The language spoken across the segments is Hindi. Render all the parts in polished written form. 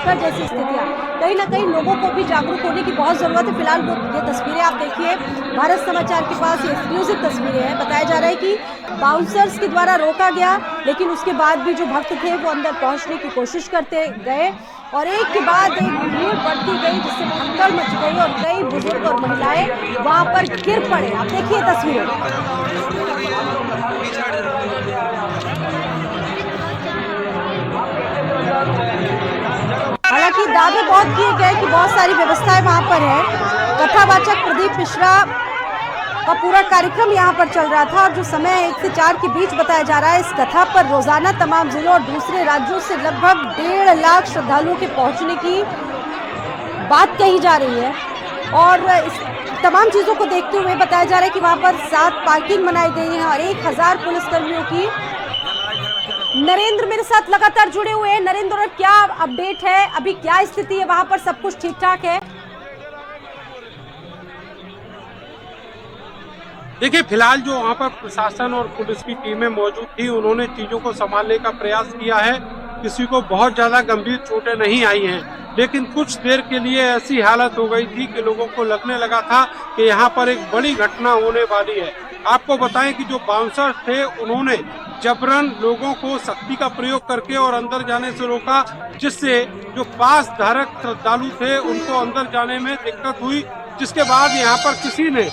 भयंकर जैसी स्थितियाँ, कहीं ना कहीं लोगों को भी जागरूक होने की बहुत ज़रूरत है। फिलहाल ये तस्वीरें आप देखिए, भारत समाचार के पास ये एक्सक्लूसिव तस्वीरें हैं। बताया जा रहा है कि बाउंसर्स के द्वारा रोका गया, लेकिन उसके बाद भी जो भक्त थे वो अंदर पहुंचने की कोशिश करते गए और एक के बाद एक भीड़ बढ़ती गई, जिससे भगदड़ मच गई और कई बुजुर्ग और महिलाएं वहां पर गिर पड़े। आप देखिए तस्वीरें। हालांकि दावे बहुत किए गए कि बहुत सारी व्यवस्थाएं वहां पर है। कथावाचक प्रदीप मिश्रा का पूरा कार्यक्रम यहां पर चल रहा था और जो समय 1 से 4 के बीच बताया जा रहा है, इस कथा पर रोजाना तमाम जिलों और दूसरे राज्यों से लगभग 1.5 लाख श्रद्धालुओं के पहुंचने की बात कही जा रही है। और इस तमाम चीजों को देखते हुए बताया जा रहा है कि वहां पर 7 पार्किंग बनाई गई हैं और 1000 पुलिसकर्मियों की। नरेंद्र मेरे साथ लगातार जुड़े हुए हैं। नरेंद्र, क्या अपडेट है, अभी क्या स्थिति है वहां पर? सब कुछ ठीक ठाक है? देखिए, फिलहाल जो वहाँ पर प्रशासन और पुलिस की टीमें मौजूद थी, उन्होंने चीज़ों को संभालने का प्रयास किया है। किसी को बहुत ज़्यादा गंभीर चोटें नहीं आई हैं, लेकिन कुछ देर के लिए ऐसी हालत हो गई थी कि लोगों को लगने लगा था कि यहाँ पर एक बड़ी घटना होने वाली है। आपको बताएं कि जो बाउंसर्स थे, उन्होंने जबरन लोगों को शक्ति का प्रयोग करके और अंदर जाने से रोका, जिससे जो पास धारक श्रद्धालु थे उनको अंदर जाने में दिक्कत हुई। जिसके बाद यहाँ पर किसी ने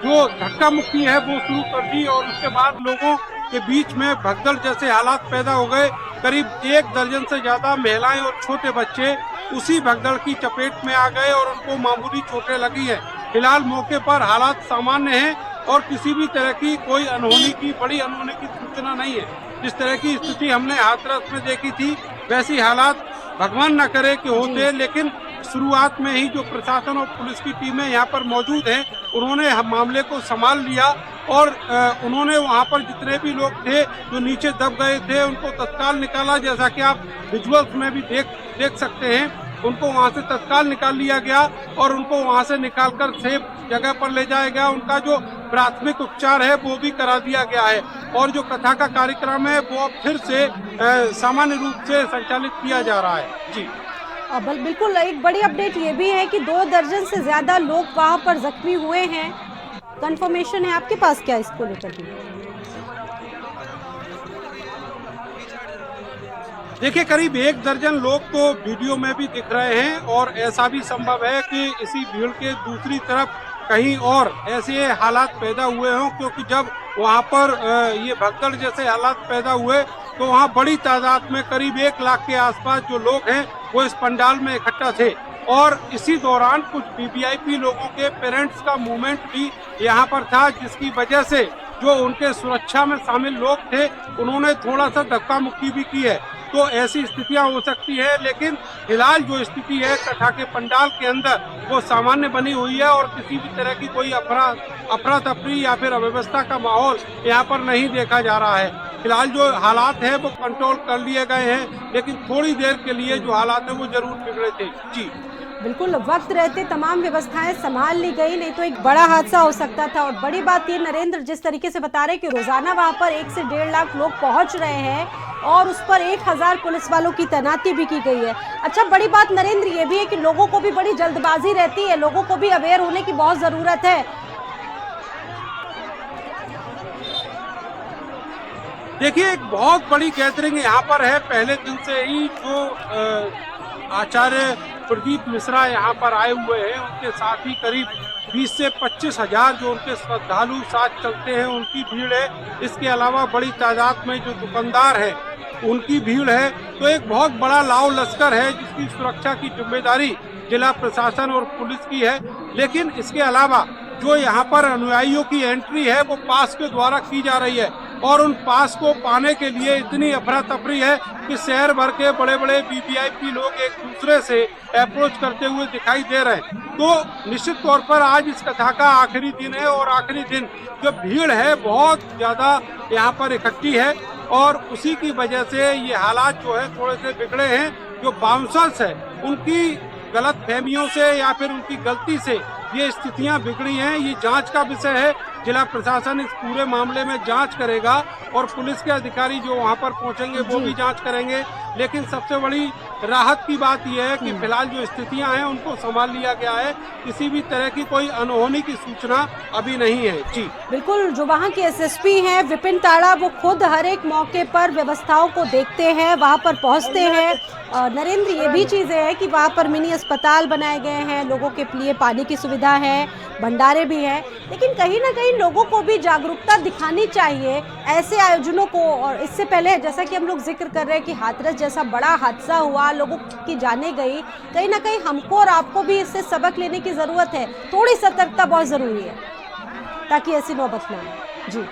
जो धक्का मुक्की है वो शुरू कर दी और उसके बाद लोगों के बीच में भगदड़ जैसे हालात पैदा हो गए। करीब 1 दर्जन से ज्यादा महिलाएं और छोटे बच्चे उसी भगदड़ की चपेट में आ गए और उनको मामूली चोटें लगी है। फिलहाल मौके पर हालात सामान्य हैं और किसी भी तरह की कोई बड़ी अनहोनी की सूचना नहीं है। जिस तरह की स्थिति हमने हाथरस में देखी थी, वैसी हालात भगवान न करे कि होते, लेकिन शुरुआत में ही जो प्रशासन और पुलिस की टीमें यहाँ पर मौजूद हैं, उन्होंने मामले को संभाल लिया और उन्होंने वहाँ पर जितने भी लोग थे जो नीचे दब गए थे, उनको तत्काल निकाला। जैसा कि आप विजुअल्स में भी देख सकते हैं, उनको वहाँ से तत्काल निकाल लिया गया और उनको वहाँ से निकालकर सेफ जगह पर ले जाया गया। उनका जो प्राथमिक उपचार है वो भी करा दिया गया है और जो कथा का कार्यक्रम है वो अब फिर से सामान्य रूप से संचालित किया जा रहा है। जी बिल्कुल, एक बड़ी अपडेट ये भी है कि 2 दर्जन से ज्यादा लोग वहां पर जख्मी हुए हैं। कंफर्मेशन है आपके पास क्या इसको लेकर भी? देखिए, करीब 1 दर्जन लोग तो वीडियो में भी दिख रहे हैं और ऐसा भी संभव है कि इसी भीड़ के दूसरी तरफ कहीं और ऐसे हालात पैदा हुए हों, क्योंकि जब वहां पर ये भगदड़ जैसे हालात पैदा हुए तो वहां बड़ी तादाद में करीब 1 लाख के आसपास जो लोग हैं वो इस पंडाल में इकट्ठा थे और इसी दौरान कुछ वीवीआईपी लोगों के पेरेंट्स का मूवमेंट भी यहाँ पर था, जिसकी वजह से जो उनके सुरक्षा में शामिल लोग थे उन्होंने थोड़ा सा धक्का मुक्की भी की है। तो ऐसी स्थितियां हो सकती है, लेकिन फिलहाल जो स्थिति है कथा के पंडाल के अंदर वो सामान्य बनी हुई है और किसी भी तरह की कोई अफरा तफरी या फिर अव्यवस्था का माहौल यहाँ पर नहीं देखा जा रहा है। फिलहाल जो हालात है वो कंट्रोल कर लिए गए हैं, लेकिन थोड़ी देर के लिए जो हालात है वो जरूर बिगड़े थे। जी बिल्कुल, वक्त रहते तमाम व्यवस्थाएं संभाल ली गई, नहीं तो एक बड़ा हादसा हो सकता था। और बड़ी बात ये नरेंद्र, जिस तरीके से बता रहे कि रोजाना वहां पर 1 से 1.5 लाख लोग पहुंच रहे हैं और उस पर 1000 पुलिस वालों की तैनाती भी की गई है। अच्छा, बड़ी बात नरेंद्र ये भी है कि लोगों को भी बड़ी जल्दबाजी रहती है, लोगों को भी अवेयर होने की बहुत जरूरत है। देखिए, एक बहुत बड़ी गैदरिंग यहाँ पर है। पहले दिन से ही जो आचार्य प्रदीप मिश्रा यहाँ पर आए हुए हैं, उनके साथ ही करीब 20 से 25 हजार जो उनके श्रद्धालु साथ चलते हैं उनकी भीड़ है। इसके अलावा बड़ी तादाद में जो दुकानदार हैं उनकी भीड़ है। तो एक बहुत बड़ा लाव लश्कर है जिसकी सुरक्षा की जिम्मेदारी जिला प्रशासन और पुलिस की है। लेकिन इसके अलावा जो यहाँ पर अनुयायियों की एंट्री है वो पास के द्वारा की जा रही है और उन पास को पाने के लिए इतनी अफरा तफरी है कि शहर भर के बड़े बड़े वीवीआईपी लोग एक दूसरे से अप्रोच करते हुए दिखाई दे रहे हैं। तो निश्चित तौर पर आज इस कथा का आखिरी दिन है और आखिरी दिन जो भीड़ है बहुत ज्यादा यहाँ पर इकट्ठी है और उसी की वजह से ये हालात जो है थोड़े से बिगड़े हैं। जो बाउंसर्स है उनकी गलत फहमियों से या फिर उनकी गलती से ये स्थितियां बिगड़ी हैं, ये जांच का विषय है। जिला प्रशासन इस पूरे मामले में जांच करेगा और पुलिस के अधिकारी जो वहां पर पहुंचेंगे वो भी जांच करेंगे। लेकिन सबसे बड़ी राहत की बात यह है कि फिलहाल जो स्थितियां हैं उनको संभाल लिया गया है, किसी भी तरह की कोई अनहोनी की सूचना अभी नहीं है। जी बिल्कुल, जो वहाँ के एसएसपी हैं विपिन ताड़ा, वो खुद हर एक मौके पर व्यवस्थाओं को देखते हैं, वहाँ पर पहुँचते हैं। नरेंद्र, ये भी चीज़ें हैं कि वहाँ पर मिनी अस्पताल बनाए गए हैं, लोगों के लिए पानी की सुविधा है, भंडारे भी हैं, लेकिन कहीं ना कहीं लोगों को भी जागरूकता दिखानी चाहिए ऐसे आयोजनों को। और इससे पहले जैसा कि हम लोग जिक्र कर रहे हैं कि हाथरस जैसा बड़ा हादसा हुआ, लोगों की जानें गई, कहीं ना कहीं हमको और आपको भी इससे सबक लेने की ज़रूरत है। थोड़ी सतर्कता बहुत ज़रूरी है ताकि ऐसी नौबत ना आए। जी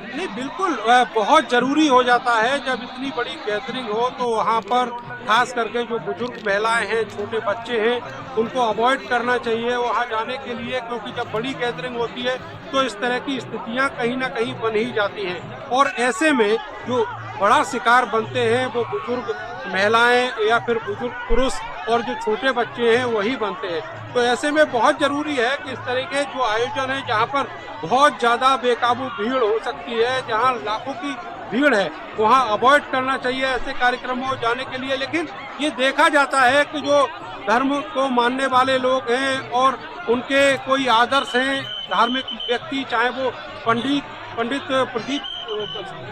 नहीं, बिल्कुल बहुत जरूरी हो जाता है जब इतनी बड़ी गैदरिंग हो, तो वहाँ पर खास करके जो बुजुर्ग महिलाएं हैं, छोटे बच्चे हैं, उनको अवॉइड करना चाहिए वहाँ जाने के लिए, क्योंकि जब बड़ी गैदरिंग होती है तो इस तरह की स्थितियाँ कहीं ना कहीं बन ही जाती हैं। और ऐसे में जो बड़ा शिकार बनते हैं वो बुजुर्ग महिलाएं या फिर बुजुर्ग पुरुष और जो छोटे बच्चे हैं वही बनते हैं। तो ऐसे में बहुत जरूरी है कि इस तरह के जो आयोजन है जहाँ पर बहुत ज्यादा बेकाबू भीड़ हो सकती है, जहाँ लाखों की भीड़ है, वहाँ अवॉइड करना चाहिए ऐसे कार्यक्रमों जाने के लिए। लेकिन ये देखा जाता है कि जो धर्म को मानने वाले लोग हैं और उनके कोई आदर्श हैं, धार्मिक व्यक्ति, चाहे वो पंडित प्रदीप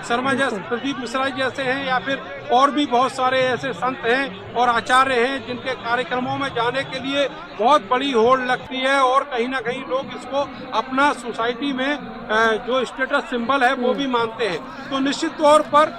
शर्मा जैसे, प्रदीप मिश्रा जैसे हैं, या फिर और भी बहुत सारे ऐसे संत हैं और आचार्य हैं जिनके कार्यक्रमों में जाने के लिए बहुत बड़ी होड़ लगती है और कहीं ना कहीं लोग इसको अपना सोसाइटी में जो स्टेटस सिंबल है वो भी मानते हैं। तो निश्चित तौर पर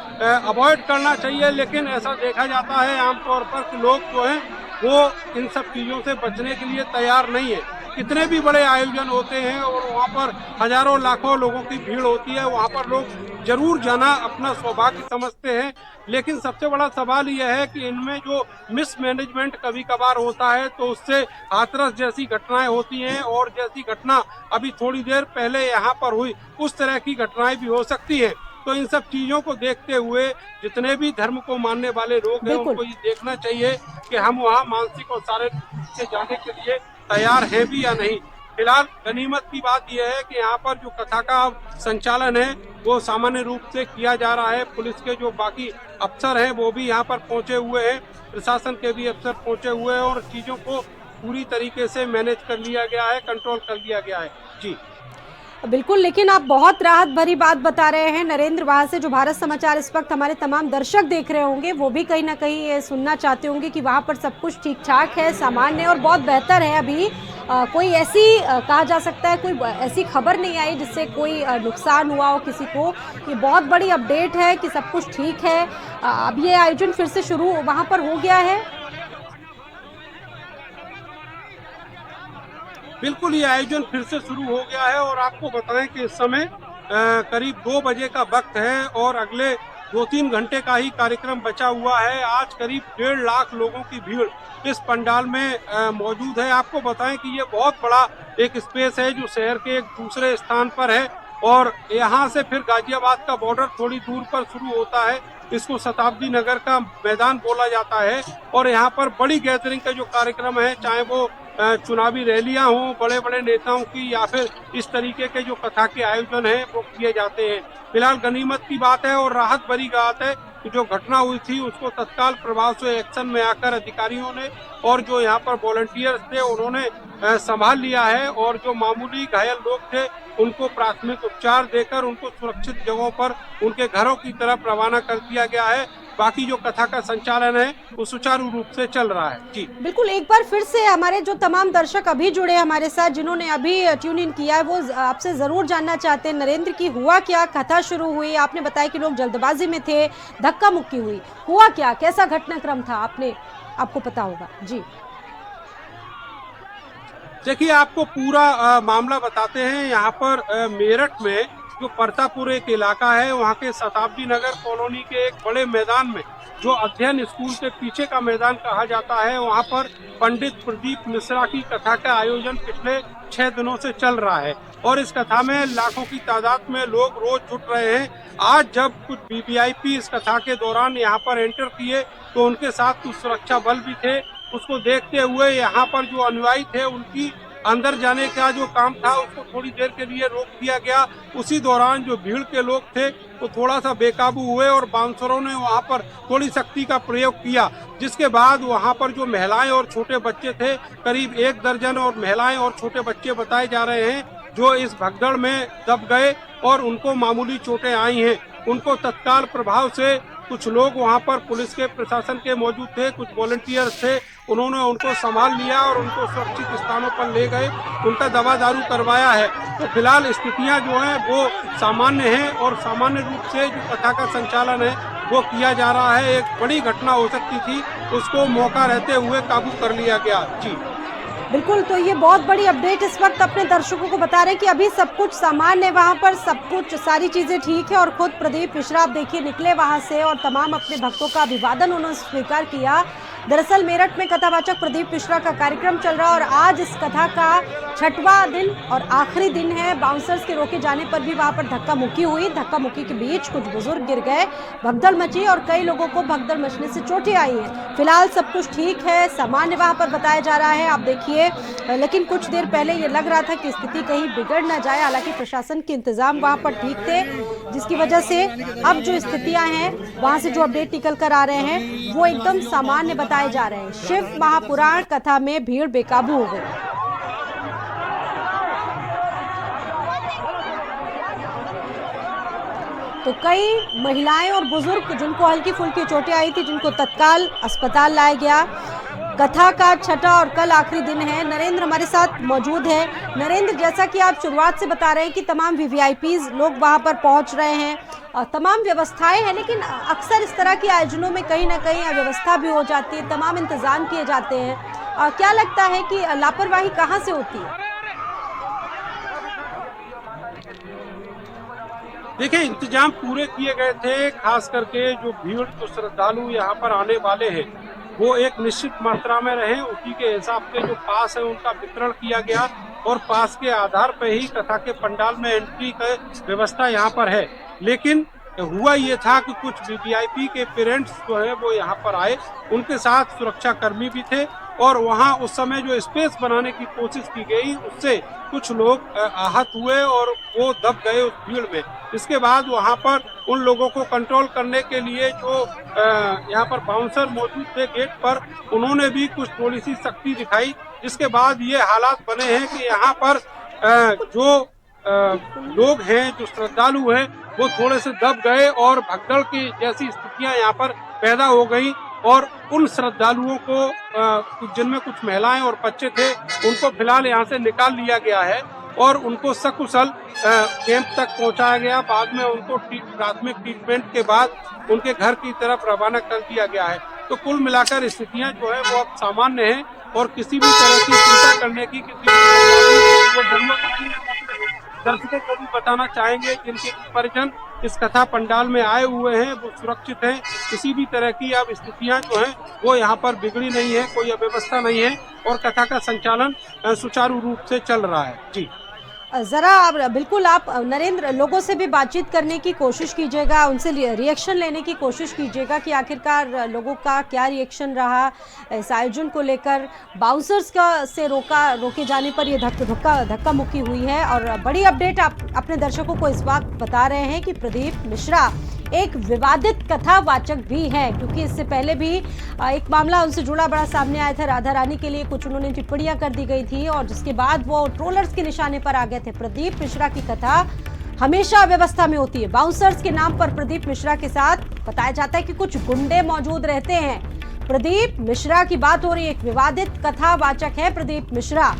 अवॉइड करना चाहिए। लेकिन ऐसा देखा जाता है आमतौर पर कि लोग जो हैं वो इन सब चीज़ों से बचने के लिए तैयार नहीं है। कितने भी बड़े आयोजन होते हैं और वहाँ पर हजारों लाखों लोगों की भीड़ होती है, वहाँ पर लोग जरूर जाना अपना सौभाग्य समझते हैं। लेकिन सबसे बड़ा सवाल यह है कि इनमें जो मिसमैनेजमेंट कभी कभार होता है तो उससे हाथरस जैसी घटनाएं होती हैं, और जैसी घटना अभी थोड़ी देर पहले यहाँ पर हुई उस तरह की घटनाएं भी हो सकती है। तो इन सब चीजों को देखते हुए जितने भी धर्म को मानने वाले लोग हैं उनको ये देखना चाहिए कि हम वहाँ मानसिक और शारीरिक रूप से जाने के लिए तैयार है भी या नहीं। फिलहाल गनीमत की बात यह है कि यहाँ पर जो कथा का संचालन है वो सामान्य रूप से किया जा रहा है। पुलिस के जो बाकी अफसर हैं वो भी यहाँ पर पहुंचे हुए हैं, प्रशासन के भी अफसर पहुंचे हुए हैं और चीजों को पूरी तरीके से मैनेज कर लिया गया है, कंट्रोल कर लिया गया है। जी बिल्कुल, लेकिन आप बहुत राहत भरी बात बता रहे हैं नरेंद्र। वहाँ से जो भारत समाचार इस वक्त हमारे तमाम दर्शक देख रहे होंगे वो भी कहीं ना कहीं ये सुनना चाहते होंगे कि वहाँ पर सब कुछ ठीक ठाक है, सामान्य और बहुत बेहतर है। अभी कोई ऐसी कहा जा सकता है कोई ऐसी खबर नहीं आई जिससे कोई नुकसान हुआ हो किसी को। ये बहुत बड़ी अपडेट है कि सब कुछ ठीक है। अब ये आयोजन फिर से शुरू वहाँ पर हो गया है। बिल्कुल, ये आयोजन फिर से शुरू हो गया है और आपको बताएं कि इस समय करीब 2 बजे का वक्त है और अगले 2-3 घंटे का ही कार्यक्रम बचा हुआ है। आज करीब 1.5 लाख लोगों की भीड़ इस पंडाल में मौजूद है। आपको बताएं कि ये बहुत बड़ा एक स्पेस है जो शहर के एक दूसरे स्थान पर है और यहाँ से फिर गाजियाबाद का बॉर्डर थोड़ी दूर पर शुरू होता है। इसको शताब्दी नगर का मैदान बोला जाता है और यहाँ पर बड़ी गैदरिंग का जो कार्यक्रम है, चाहे वो चुनावी रैलियां हों बड़े बड़े नेताओं की या फिर इस तरीके के जो कथा के आयोजन हैं वो किए जाते हैं। फिलहाल गनीमत की बात है और राहत भरी बात है कि जो घटना हुई थी उसको तत्काल प्रभाव से एक्शन में आकर अधिकारियों ने और जो यहाँ पर वॉलंटियर्स थे उन्होंने संभाल लिया है और जो मामूली घायल लोग थे उनको प्राथमिक उपचार देकर उनको सुरक्षित जगहों पर उनके घरों की तरफ रवाना कर दिया गया है। बाकी जो कथा का संचालन है वो सुचारू रूप से चल रहा है। जी बिल्कुल, एक बार फिर से हमारे जो तमाम दर्शक अभी जुड़े हमारे साथ, जिन्होंने अभी ट्यून इन किया है, वो आपसे जरूर जानना चाहते हैं नरेंद्र की हुआ क्या, कथा शुरू हुई, आपने बताया कि लोग जल्दबाजी में थे, धक्का मुक्की हुई, हुआ क्या, कैसा घटनाक्रम था, आपको पता होगा। जी देखिए, आपको पूरा मामला बताते हैं। यहाँ पर मेरठ में जो परतापुर एक इलाका है वहाँ के शताब्दी नगर कॉलोनी के एक बड़े मैदान में जो अध्ययन स्कूल के पीछे का मैदान कहा जाता है, वहाँ पर पंडित प्रदीप मिश्रा की कथा का आयोजन पिछले 6 दिनों से चल रहा है और इस कथा में लाखों की तादाद में लोग रोज जुट रहे हैं। आज जब कुछ वीवीआईपी इस कथा के दौरान यहाँ पर एंटर किए तो उनके साथ कुछ सुरक्षा बल भी थे। उसको देखते हुए यहाँ पर जो अनुयायी थे उनकी अंदर जाने का जो काम था उसको थोड़ी देर के लिए रोक दिया गया। उसी दौरान जो भीड़ के लोग थे वो थोड़ा सा बेकाबू हुए और बाउंसरों ने वहां पर थोड़ी सख्ती का प्रयोग किया, जिसके बाद वहां पर जो महिलाएं और छोटे बच्चे थे, करीब 1 दर्जन और महिलाएं और छोटे बच्चे बताए जा रहे हैं, जो इस भगदड़ में दब गए और उनको मामूली चोटें आई हैं। उनको तत्काल प्रभाव से कुछ लोग वहां पर पुलिस के प्रशासन के मौजूद थे, कुछ वॉलंटियर्स थे, उन्होंने उनको संभाल लिया और उनको सुरक्षित स्थानों पर ले गए, उनका दवा दारू करवाया है। तो फिलहाल स्थितियां जो हैं वो सामान्य हैं और सामान्य रूप से जो कथा का संचालन है वो किया जा रहा है। एक बड़ी घटना हो सकती थी, उसको मौका रहते हुए काबू कर लिया गया। जी बिल्कुल, तो ये बहुत बड़ी अपडेट इस वक्त अपने दर्शकों को बता रहे हैं कि अभी सब कुछ सामान्य है, वहाँ पर सब कुछ सारी चीज़ें ठीक है। और खुद प्रदीप मिश्रा आप देखिए निकले वहाँ से और तमाम अपने भक्तों का अभिवादन उन्होंने स्वीकार किया। दरअसल मेरठ में कथावाचक प्रदीप मिश्रा का कार्यक्रम चल रहा है और आज इस कथा का 6वां दिन और आखिरी दिन है। बाउंसर्स के रोके जाने पर भी वहां पर धक्का मुक्की हुई। धक्का मुक्की के बीच कुछ बुजुर्ग गिर गए, भगदड़ मची और कई लोगों को भगदड़ मचने से चोटें आई हैं। फिलहाल सब कुछ ठीक है, सामान्य वहां पर बताया जा रहा है, आप देखिए। लेकिन कुछ देर पहले ये लग रहा था कि स्थिति कहीं बिगड़ ना जाए। हालांकि प्रशासन के इंतजाम वहां पर ठीक थे, जिसकी वजह से अब जो स्थितियां हैं वहां से जो अपडेट निकल कर आ रहे हैं वो एकदम सामान्य बताए जा रहे हैं। शिव महापुराण कथा में भीड़ बेकाबू हो गई। तो कई महिलाएं और बुजुर्ग जिनको हल्की फुल्की चोटें आई थी, जिनको तत्काल अस्पताल लाया गया। कथा का 6वां और कल आखिरी दिन है। नरेंद्र हमारे साथ मौजूद है। नरेंद्र, जैसा कि आप शुरुआत से बता रहे हैं कि तमाम वीवीआईपीज लोग वहां पर पहुंच रहे हैं, तमाम व्यवस्थाएं हैं, लेकिन अक्सर इस तरह के आयोजनों में कहीं ना कहीं अव्यवस्था भी हो जाती है, तमाम इंतजाम किए जाते हैं। क्या लगता है कि लापरवाही कहाँ से होती है? देखिए, इंतजाम पूरे किए गए थे। खास करके जो भीड़, जो श्रद्धालु यहाँ पर आने वाले हैं वो एक निश्चित मात्रा में रहे, उसी के हिसाब से जो पास है उनका वितरण किया गया और पास के आधार पर ही कथा के पंडाल में एंट्री की व्यवस्था यहाँ पर है। लेकिन हुआ ये था कि कुछ वीवीआईपी के पेरेंट्स जो है वो यहाँ पर आए, उनके साथ सुरक्षा कर्मी भी थे और वहाँ उस समय जो स्पेस बनाने की कोशिश की गई उससे कुछ लोग आहत हुए और वो दब गए उस भीड़ में। इसके बाद वहाँ पर उन लोगों को कंट्रोल करने के लिए जो यहाँ पर बाउंसर मौजूद थे गेट पर, उन्होंने भी कुछ थोड़ी सी सख्ती दिखाई, जिसके बाद ये हालात बने हैं कि यहाँ पर जो लोग हैं, जो श्रद्धालु हैं, वो थोड़े से दब गए और भगदड़ की जैसी स्थितियां यहाँ पर पैदा हो गई और उन श्रद्धालुओं को, जिनमें कुछ महिलाएं और बच्चे थे, उनको फिलहाल यहाँ से निकाल लिया गया है और उनको सकुशल कैंप तक पहुंचाया गया। बाद में उनको प्राथमिक ट्रीटमेंट के बाद उनके घर की तरफ रवाना कर दिया गया है। तो कुल मिलाकर स्थितियां जो है वो अब सामान्य है और किसी भी तरह की चिंता करने की दर्शकों को भी बताना चाहेंगे जिनके परिजन इस कथा पंडाल में आए हुए हैं वो सुरक्षित हैं। किसी भी तरह की अब स्थितियां जो हैं वो यहाँ पर बिगड़ी नहीं है, कोई अव्यवस्था नहीं है और कथा का संचालन सुचारू रूप से चल रहा है। जी जरा बिल्कुल आप नरेंद्र लोगों से भी बातचीत करने की कोशिश कीजिएगा, उनसे रिएक्शन लेने की कोशिश कीजिएगा कि आखिरकार लोगों का क्या रिएक्शन रहा इस आयोजन को लेकर। बाउंसर्स का से रोके जाने पर ये धक्का मुक्की हुई है और बड़ी अपडेट आप अपने दर्शकों को इस वक्त बता रहे हैं कि प्रदीप मिश्रा एक विवादित कथावाचक भी है, क्योंकि इससे पहले भी एक मामला उनसे जुड़ा बड़ा सामने आया था। राधा रानी के लिए कुछ उन्होंने टिप्पणियां कर दी गई थी और जिसके बाद वो ट्रोलर्स के निशाने पर आ गए थे। प्रदीप मिश्रा की कथा हमेशा व्यवस्था में होती है। बाउंसर्स के नाम पर प्रदीप मिश्रा के साथ बताया जाता है कि कुछ गुंडे मौजूद रहते हैं। प्रदीप मिश्रा की बात हो रही है, एक विवादित कथावाचक है प्रदीप मिश्रा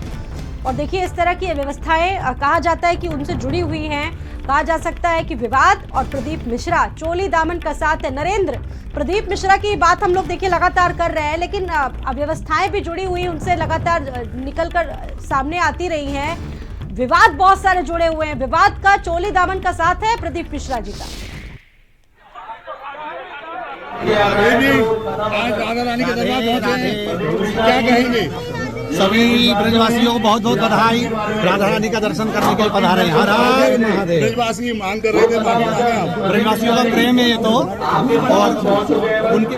और देखिए इस तरह की व्यवस्थाएं कहा जाता है कि उनसे जुड़ी हुई हैं। कहा जा सकता है कि विवाद और प्रदीप मिश्रा चोली दामन का साथ है। नरेंद्र, प्रदीप मिश्रा की बात हम लोग देखिए लगातार कर रहे हैं, लेकिन व्यवस्थाएं भी जुड़ी हुई उनसे लगातार निकलकर सामने आती रही हैं। विवाद बहुत सारे जुड़े हुए हैं। विवाद का चोली दामन का साथ है प्रदीप मिश्रा जी का। आज राधा रानी के दरबार पहुंचे हैं, क्या कहेंगे? सभी ब्रजवासियों को बहुत बहुत बधाई। राधा रानी का दर्शन करने के लिए पधारे हैं। हर हर महादेव। ब्रजवासी मांग कर रहे थे, माफी मांगे आप। ब्रजवासियों का प्रेम है ये तो, और उनके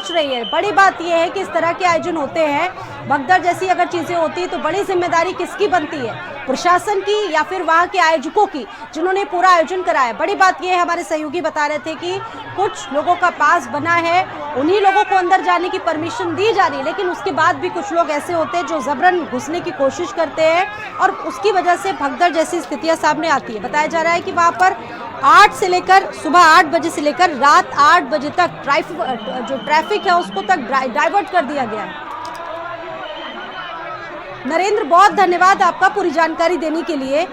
सोच रही है। बड़ी बात यह है कि इस तरह के आयोजन होते हैं, भगदड़ जैसी अगर चीजें होती तो बड़ी जिम्मेदारी किसकी बनती है, प्रशासन की या फिर वहां के आयोजकों की जिन्होंने पूरा आयोजन कराया। बड़ी बात यह है, हमारे सहयोगी बता रहे थे कि कुछ लोगों का पास बना है, उन्हीं लोगों को अंदर जाने की परमिशन दी जा रही है, लेकिन उसके बाद भी कुछ लोग ऐसे होते हैं जो जबरन घुसने की कोशिश करते हैं और उसकी वजह से भगदड़ जैसी स्थितियां सामने आती है। बताया जा रहा है कि वहां पर 8 से लेकर सुबह 8 बजे से लेकर रात 8 बजे तक जो ट्रैफिक है उसको तक डाइवर्ट कर दिया गया है। नरेंद्र, बहुत धन्यवाद आपका पूरी जानकारी देने के लिए।